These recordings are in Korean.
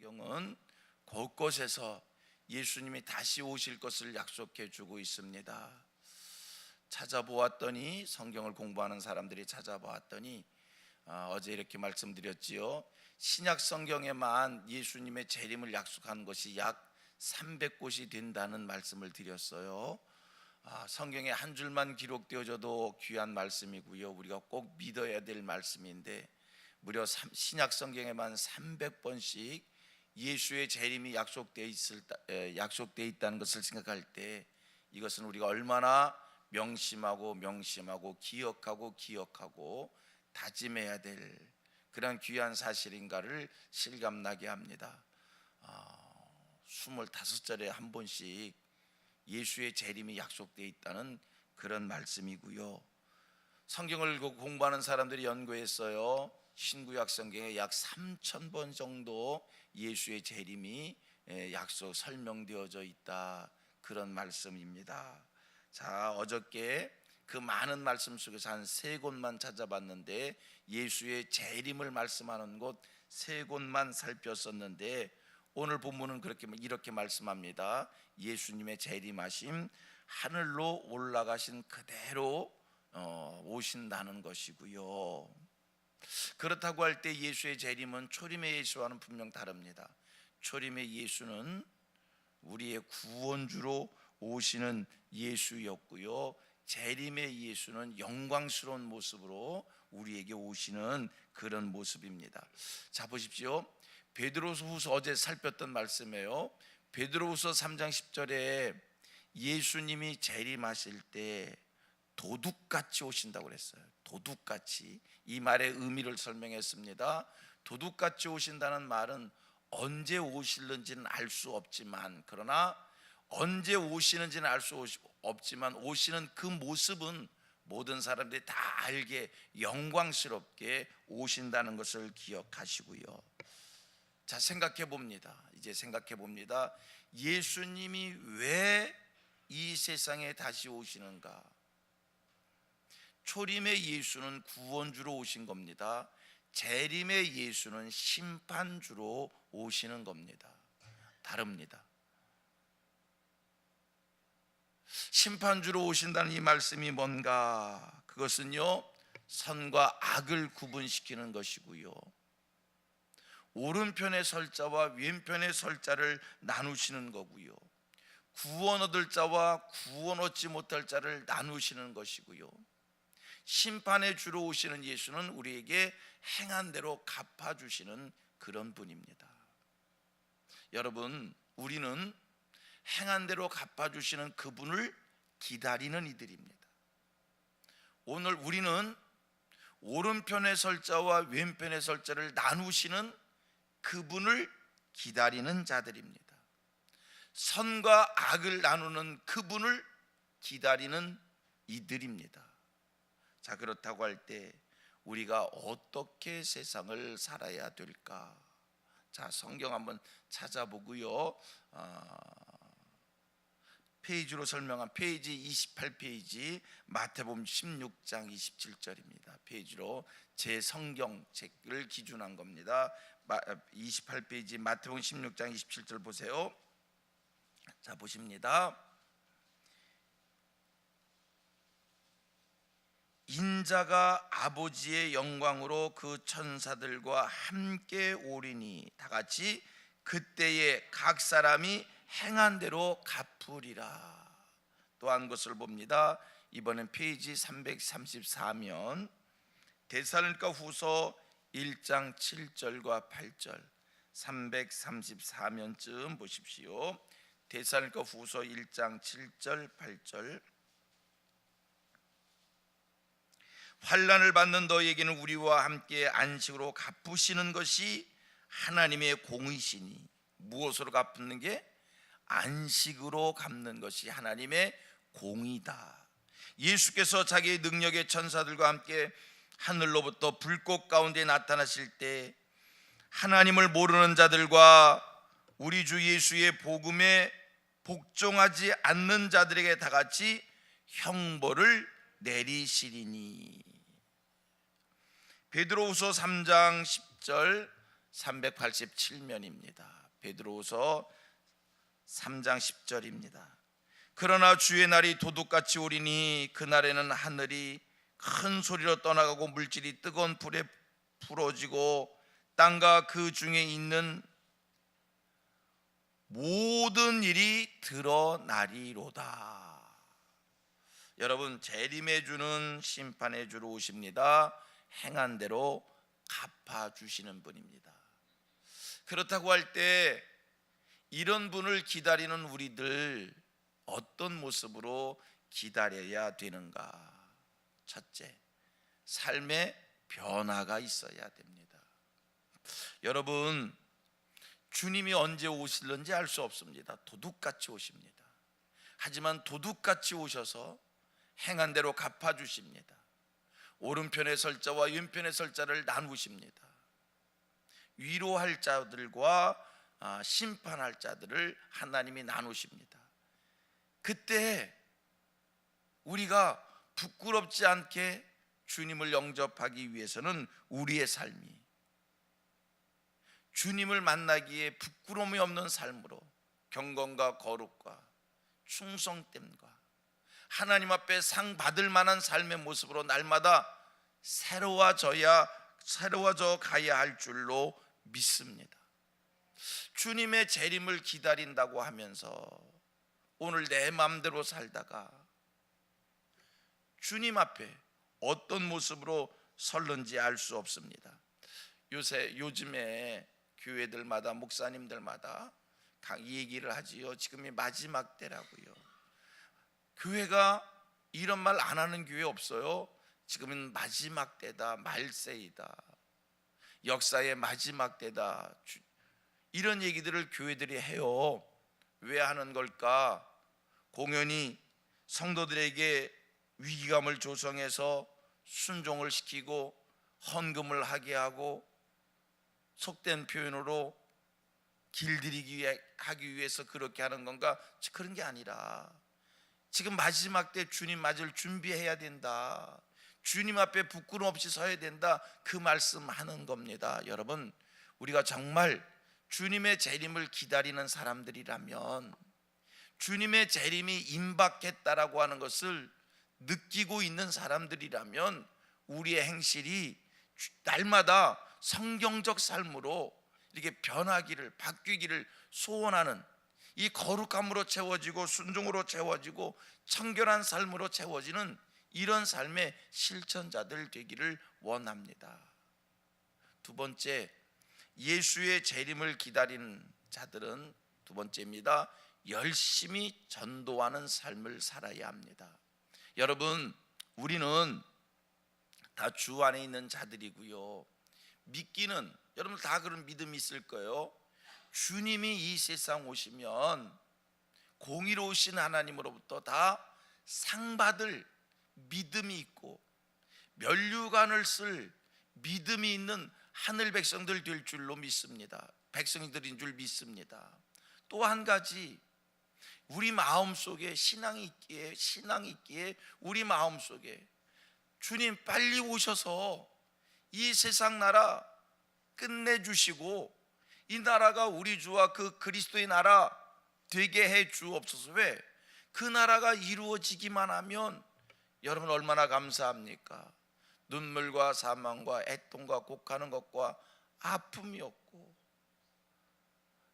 성경은 곳곳에서 예수님이 다시 오실 것을 약속해 주고 있습니다. 찾아보았더니, 성경을 공부하는 사람들이 찾아보았더니 어제 이렇게 말씀드렸지요. 신약 성경에만 예수님의 재림을 약속한 것이 약 300곳이 된다는 말씀을 드렸어요. 성경에 한 줄만 기록되어져도 귀한 말씀이고요, 우리가 꼭 믿어야 될 말씀인데, 무려 신약 성경에만 300번씩 예수의 재림이 약속되어 있다는 것을 생각할 때, 이것은 우리가 얼마나 명심하고 기억하고 다짐해야 될 그런 귀한 사실인가를 실감나게 합니다. 25절에 한 번씩 예수의 재림이 약속되어 있다는 그런 말씀이고요. 성경을 공부하는 사람들이 연구했어요. 신구약 성경에 약 3,000번 정도 예수의 재림이 설명되어져 있다, 그런 말씀입니다. 자, 어저께 그 많은 말씀 속에서 한 3곳만 찾아봤는데, 예수의 재림을 말씀하는 곳 3곳만 살폈었는데, 오늘 본문은 이렇게 말씀합니다. 예수님의 재림하심, 하늘로 올라가신 그대로 오신다는 것이고요. 그렇다고 할 때 예수의 재림은 초림의 예수와는 분명 다릅니다. 초림의 예수는 우리의 구원주로 오시는 예수였고요, 재림의 예수는 영광스러운 모습으로 우리에게 오시는 그런 모습입니다. 자, 보십시오. 베드로후서 어제 살폈던 말씀이에요. 베드로후서 3장 10절에 예수님이 재림하실 때 도둑같이 오신다고 그랬어요. 도둑같이. 이 말의 의미를 설명했습니다. 도둑같이 오신다는 말은 언제 오실는지는 알 수 없지만, 그러나 언제 오시는지는 알 수 없지만 오시는 그 모습은 모든 사람들이 다 알게 영광스럽게 오신다는 것을 기억하시고요. 자, 이제 생각해 봅니다. 예수님이 왜 이 세상에 다시 오시는가? 초림의 예수는 구원주로 오신 겁니다. 재림의 예수는 심판주로 오시는 겁니다. 다릅니다. 심판주로 오신다는 이 말씀이 뭔가? 그것은요, 선과 악을 구분시키는 것이고요, 오른편에 설 자와 왼편에 설 자를 나누시는 거고요, 구원 얻을 자와 구원 얻지 못할 자를 나누시는 것이고요, 심판의 주로 오시는 예수는 우리에게 행한 대로 갚아주시는 그런 분입니다. 여러분, 우리는 행한 대로 갚아주시는 그분을 기다리는 이들입니다. 오늘 우리는 오른편에 설 자와 왼편에 설 자를 나누시는 그분을 기다리는 자들입니다. 선과 악을 나누는 그분을 기다리는 이들입니다. 자, 그렇다고 할 때 우리가 어떻게 세상을 살아야 될까? 자, 성경 한번 찾아보고요, 페이지로 설명한 페이지 28페이지 마태복음 16장 27절입니다. 페이지로 제 성경책을 기준한 겁니다. 28페이지 마태복음 16장 27절 보세요. 자, 보십니다. 인자가 아버지의 영광으로 그 천사들과 함께 오리니 다같이 그때에 각 사람이 행한 대로 갚으리라. 또 한 것을 봅니다. 이번엔 페이지 334면 데살로니가 후서 1장 7절과 8절, 334면쯤 보십시오. 데살로니가 후서 1장 7절 8절. 환난을 받는 너희에게는 우리와 함께 안식으로 갚으시는 것이 하나님의 공의시니. 무엇으로 갚는 게? 안식으로 갚는 것이 하나님의 공의다. 예수께서 자기의 능력의 천사들과 함께 하늘로부터 불꽃 가운데 나타나실 때 하나님을 모르는 자들과 우리 주 예수의 복음에 복종하지 않는 자들에게 다같이 형벌을 내리시리니. 베드로후서 3장 10절, 387면입니다. 베드로후서 3장 10절입니다. 그러나 주의 날이 도둑같이 오리니 그날에는 하늘이 큰 소리로 떠나가고 물질이 뜨거운 불에 부러지고 땅과 그 중에 있는 모든 일이 드러나리로다. 여러분, 재림해 주는 심판해 주러 오십니다. 행한 대로 갚아주시는 분입니다. 그렇다고 할 때 이런 분을 기다리는 우리들 어떤 모습으로 기다려야 되는가? 첫째, 삶의 변화가 있어야 됩니다. 여러분, 주님이 언제 오실는지 알 수 없습니다. 도둑같이 오십니다. 하지만 도둑같이 오셔서 행한 대로 갚아주십니다. 오른편의 설 자와 왼편의 설 자를 나누십니다. 위로할 자들과 심판할 자들을 하나님이 나누십니다. 그때 우리가 부끄럽지 않게 주님을 영접하기 위해서는 우리의 삶이 주님을 만나기에 부끄러움이 없는 삶으로 경건과 거룩과 충성됨과 하나님 앞에 상 받을 만한 삶의 모습으로 날마다 새로워져 가야 할 줄로 믿습니다. 주님의 재림을 기다린다고 하면서 오늘 내 마음대로 살다가 주님 앞에 어떤 모습으로 설는지 알 수 없습니다. 요즘에 교회들마다 목사님들마다 이 얘기를 하지요. 지금이 마지막 때라고요. 교회가 이런 말 안 하는 교회 없어요. 지금은 마지막 때다, 말세이다, 역사의 마지막 때다, 이런 얘기들을 교회들이 해요. 왜 하는 걸까? 공연히 성도들에게 위기감을 조성해서 순종을 시키고 헌금을 하게 하고, 속된 표현으로 길들이기 하기 위해서 그렇게 하는 건가? 그런 게 아니라 지금 마지막 때 주님 맞을 준비해야 된다, 주님 앞에 부끄럼 없이 서야 된다, 그 말씀하는 겁니다. 여러분, 우리가 정말 주님의 재림을 기다리는 사람들이라면, 주님의 재림이 임박했다라고 하는 것을 느끼고 있는 사람들이라면, 우리의 행실이 날마다 성경적 삶으로 이렇게 변하기를, 바뀌기를 소원하는, 이 거룩함으로 채워지고 순종으로 채워지고 청결한 삶으로 채워지는 이런 삶의 실천자들 되기를 원합니다. 두 번째, 예수의 재림을 기다리는 자들은 두 번째입니다. 열심히 전도하는 삶을 살아야 합니다. 여러분, 우리는 다 주 안에 있는 자들이고요. 믿기는, 여러분 다 그런 믿음이 있을 거예요. 주님이 이 세상 오시면 공의로우신 하나님으로부터 다 상받을 믿음이 있고 면류관을 쓸 믿음이 있는 하늘 백성들 될 줄로 믿습니다. 백성들인 줄 믿습니다. 또 한 가지, 우리 마음속에 신앙이 있기에 우리 마음속에 주님 빨리 오셔서 이 세상 나라 끝내주시고 이 나라가 우리 주와 그 그리스도의 나라 되게 해 주옵소서. 왜? 그 나라가 이루어지기만 하면 여러분 얼마나 감사합니까? 눈물과 사망과 애통과 곡하는 것과 아픔이 없고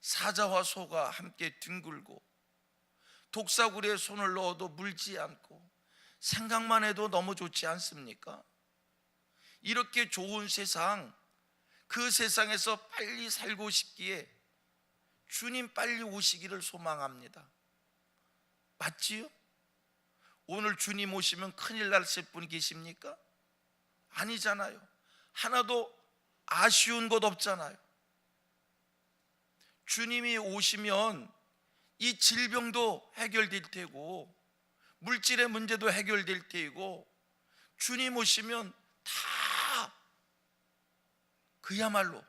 사자와 소가 함께 뒹굴고 독사구리에 손을 넣어도 물지 않고 생각만 해도 너무 좋지 않습니까? 이렇게 좋은 세상, 그 세상에서 빨리 살고 싶기에 주님 빨리 오시기를 소망합니다. 맞지요? 오늘 주님 오시면 큰일 날실 분이 계십니까? 아니잖아요. 하나도 아쉬운 것 없잖아요. 주님이 오시면 이 질병도 해결될 테고 물질의 문제도 해결될 테고, 주님 오시면 다 그야말로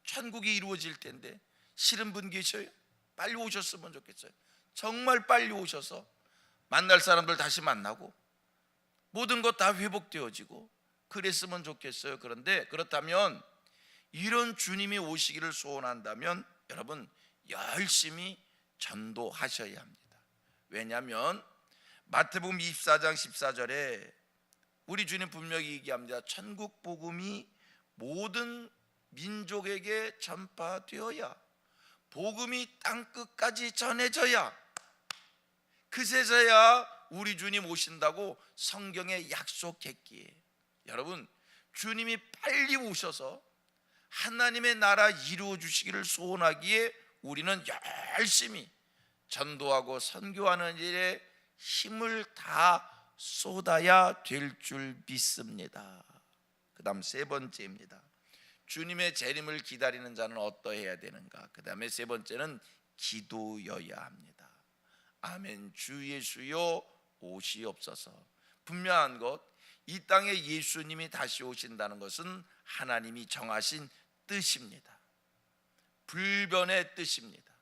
천국이 이루어질 텐데 싫은 분 계셔요? 빨리 오셨으면 좋겠어요. 정말 빨리 오셔서 만날 사람들 다시 만나고 모든 것 다 회복되어지고 그랬으면 좋겠어요. 그런데 그렇다면 이런 주님이 오시기를 소원한다면 여러분 열심히 전도하셔야 합니다. 왜냐하면 마태복음 24장 14절에 우리 주님 분명히 얘기합니다. 천국 복음이 모든 민족에게 전파되어야, 복음이 땅끝까지 전해져야, 그제서야 우리 주님 오신다고 성경에 약속했기에, 여러분 주님이 빨리 오셔서 하나님의 나라 이루어 주시기를 소원하기에 우리는 열심히 전도하고 선교하는 일에 힘을 다 쏟아야 될 줄 믿습니다. 그 다음 세 번째입니다. 주님의 재림을 기다리는 자는 어떠해야 되는가? 그 다음에 세 번째는 기도여야 합니다. 아멘. 주 예수여 오시옵소서. 분명한 것, 이 땅에 예수님이 다시 오신다는 것은 하나님이 정하신 뜻입니다. 불변의 뜻입니다.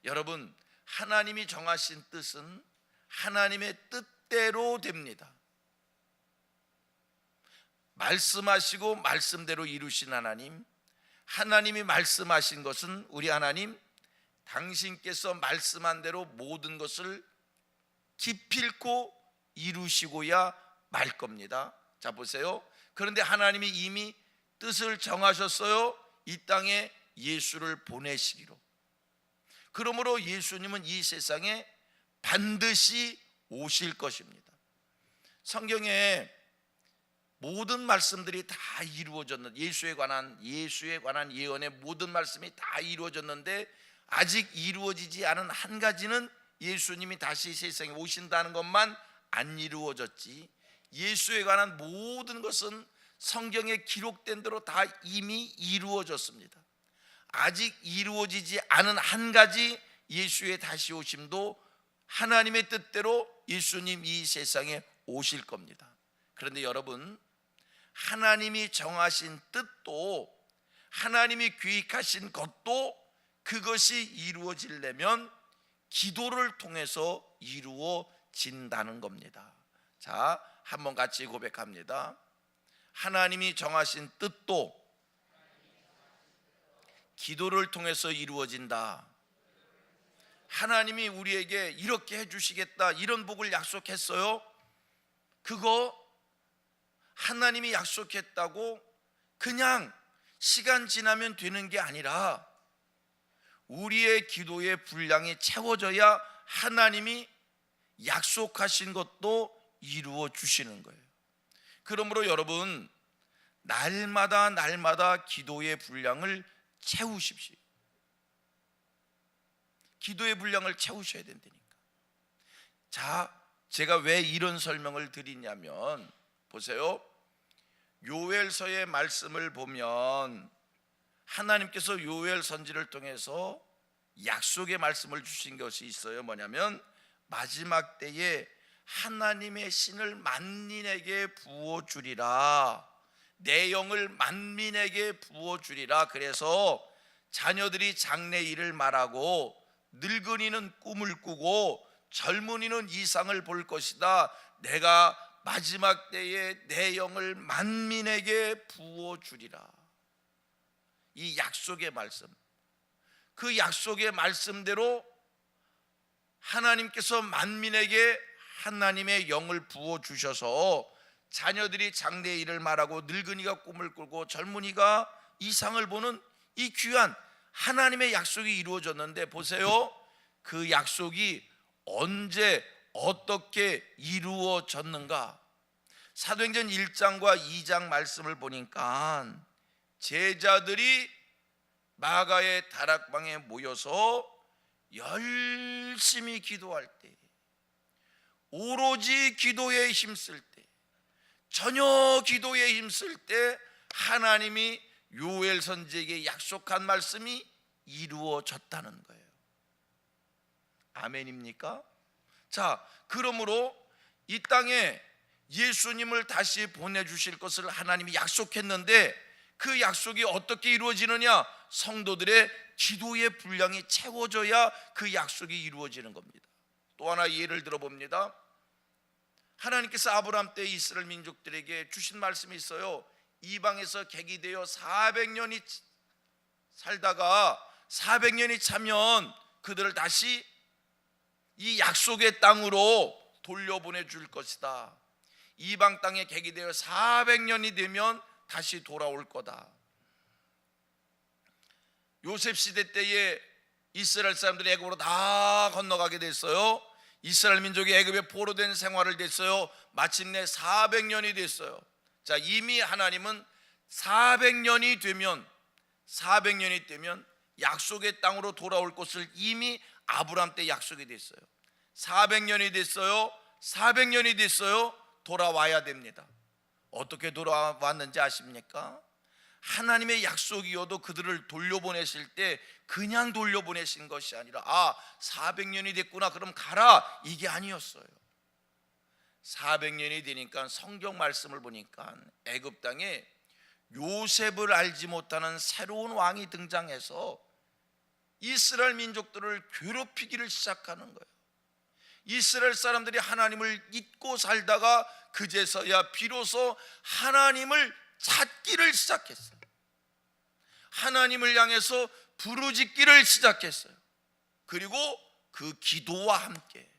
여러분, 하나님이 정하신 뜻은 하나님의 뜻대로 됩니다. 말씀하시고 말씀대로 이루신 하나님, 하나님이 말씀하신 것은 우리 하나님, 당신께서 말씀한 대로 모든 것을 기필코 이루시고야 말 겁니다. 자 보세요. 그런데 하나님이 이미 뜻을 정하셨어요. 이 땅에 예수를 보내시기로. 그러므로 예수님은 이 세상에 반드시 오실 것입니다. 성경에 모든 말씀들이 다 이루어졌는데, 예수에 관한 예언의 모든 말씀이 다 이루어졌는데 아직 이루어지지 않은 한 가지는 예수님이 다시 세상에 오신다는 것만 안 이루어졌지, 예수에 관한 모든 것은 성경에 기록된 대로 다 이미 이루어졌습니다. 아직 이루어지지 않은 한 가지, 예수의 다시 오심도 하나님의 뜻대로 예수님 이 세상에 오실 겁니다. 그런데 여러분, 하나님이 정하신 뜻도, 하나님이 계획하신 것도 그것이 이루어지려면 기도를 통해서 이루어진다는 겁니다. 자, 한번 같이 고백합니다. 하나님이 정하신 뜻도 기도를 통해서 이루어진다. 하나님이 우리에게 이렇게 해주시겠다, 이런 복을 약속했어요. 그거 하나님이 약속했다고 그냥 시간 지나면 되는 게 아니라 우리의 기도의 분량이 채워져야 하나님이 약속하신 것도 이루어 주시는 거예요. 그러므로 여러분, 날마다 기도의 분량을 채우십시오. 기도의 분량을 채우셔야 된다니까. 자, 제가 왜 이런 설명을 드리냐면, 보세요. 요엘서의 말씀을 보면 하나님께서 요엘 선지를 통해서 약속의 말씀을 주신 것이 있어요. 뭐냐면 마지막 때에 하나님의 신을 만민에게 부어주리라, 내 영을 만민에게 부어주리라. 그래서 자녀들이 장래 일을 말하고, 늙은이는 꿈을 꾸고, 젊은이는 이상을 볼 것이다. 내가 마지막 때에 내 영을 만민에게 부어주리라. 이 약속의 말씀, 그 약속의 말씀대로 하나님께서 만민에게 하나님의 영을 부어주셔서 자녀들이 장래 일을 말하고, 늙은이가 꿈을 꾸고, 젊은이가 이상을 보는 이 귀한 하나님의 약속이 이루어졌는데, 보세요. 그 약속이 언제 어떻게 이루어졌는가? 사도행전 1장과 2장 말씀을 보니까 제자들이 마가의 다락방에 모여서 열심히 기도할 때, 오로지 기도에 힘쓸 때, 전혀 기도에 힘쓸 때 하나님이 요엘 선지에게 약속한 말씀이 이루어졌다는 거예요. 아멘입니까? 자, 그러므로 이 땅에 예수님을 다시 보내주실 것을 하나님이 약속했는데, 그 약속이 어떻게 이루어지느냐? 성도들의 기도의 분량이 채워져야 그 약속이 이루어지는 겁니다. 또 하나 예를 들어봅니다. 하나님께서 아브라함 때 이스라엘 민족들에게 주신 말씀이 있어요. 이방에서 객이 되어 400년이 살다가 400년이 차면 그들을 다시 이 약속의 땅으로 돌려보내 줄 것이다. 이방 땅에 객이 되어 400년이 되면 다시 돌아올 거다. 요셉 시대 때에 이스라엘 사람들이 애굽으로 다 건너가게 됐어요. 이스라엘 민족이 애굽에 포로된 생활을 됐어요. 마침내 400년이 됐어요. 자, 이미 하나님은 400년이 되면 약속의 땅으로 돌아올 것을 이미 아브라함 때 약속이 됐어요. 400년이 됐어요. 400년이 됐어요. 돌아와야 됩니다. 어떻게 돌아왔는지 아십니까? 하나님의 약속이어도 그들을 돌려보내실 때 그냥 돌려보내신 것이 아니라 400년이 됐구나 그럼 가라, 이게 아니었어요. 400년이 되니까 성경 말씀을 보니까 애굽 땅에 요셉을 알지 못하는 새로운 왕이 등장해서 이스라엘 민족들을 괴롭히기를 시작하는 거예요. 이스라엘 사람들이 하나님을 잊고 살다가 그제서야 비로소 하나님을 찾기를 시작했어요. 하나님을 향해서 부르짖기를 시작했어요. 그리고 그 기도와 함께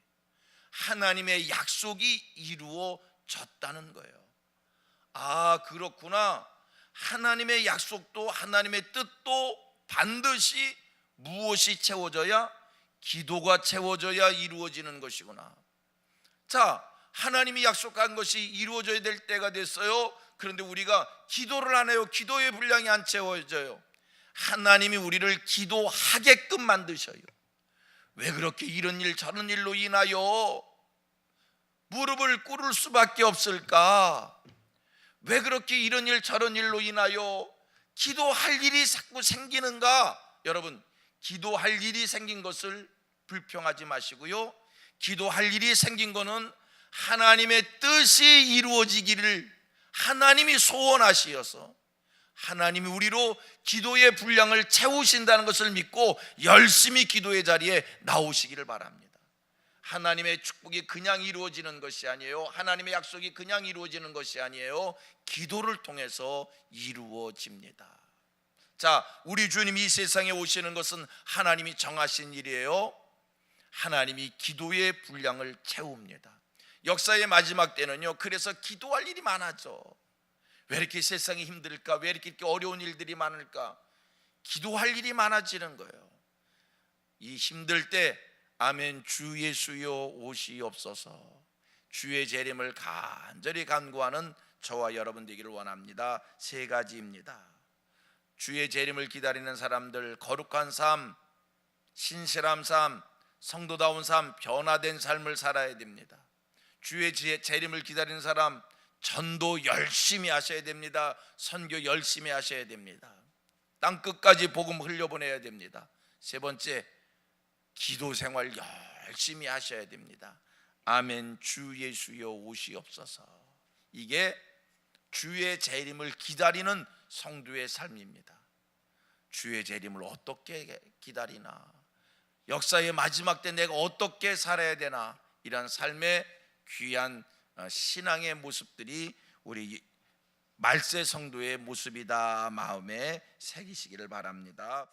하나님의 약속이 이루어졌다는 거예요. 그렇구나. 하나님의 약속도 하나님의 뜻도 반드시 무엇이 채워져야? 기도가 채워져야 이루어지는 것이구나. 자, 하나님이 약속한 것이 이루어져야 될 때가 됐어요. 그런데 우리가 기도를 안 해요. 기도의 분량이 안 채워져요. 하나님이 우리를 기도하게끔 만드셔요. 왜 그렇게 이런 일 저런 일로 인하여 무릎을 꿇을 수밖에 없을까? 왜 그렇게 이런 일 저런 일로 인하여 기도할 일이 자꾸 생기는가? 여러분, 기도할 일이 생긴 것을 불평하지 마시고요, 기도할 일이 생긴 것은 하나님의 뜻이 이루어지기를 하나님이 소원하시어서 하나님이 우리로 기도의 분량을 채우신다는 것을 믿고 열심히 기도의 자리에 나오시기를 바랍니다. 하나님의 축복이 그냥 이루어지는 것이 아니에요. 하나님의 약속이 그냥 이루어지는 것이 아니에요. 기도를 통해서 이루어집니다. 자, 우리 주님이 이 세상에 오시는 것은 하나님이 정하신 일이에요. 하나님이 기도의 분량을 채웁니다. 역사의 마지막 때는요, 그래서 기도할 일이 많아져. 왜 이렇게 세상이 힘들까? 왜 이렇게 어려운 일들이 많을까? 기도할 일이 많아지는 거예요. 이 힘들 때 아멘 주 예수여 오시옵소서, 주의 재림을 간절히 간구하는 저와 여러분 되기를 원합니다. 세 가지입니다. 주의 재림을 기다리는 사람들, 거룩한 삶, 신실한 삶, 성도다운 삶, 변화된 삶을 살아야 됩니다. 주의 재림을 기다리는 사람, 전도 열심히 하셔야 됩니다. 선교 열심히 하셔야 됩니다. 땅 끝까지 복음 흘려보내야 됩니다. 세 번째, 기도 생활 열심히 하셔야 됩니다. 아멘 주 예수여 오시옵소서. 이게 주의 재림을 기다리는 성도의 삶입니다. 주의 재림을 어떻게 기다리나, 역사의 마지막 때 내가 어떻게 살아야 되나, 이런 삶의 귀한 신앙의 모습들이 우리 말세 성도의 모습이다 마음에 새기시기를 바랍니다.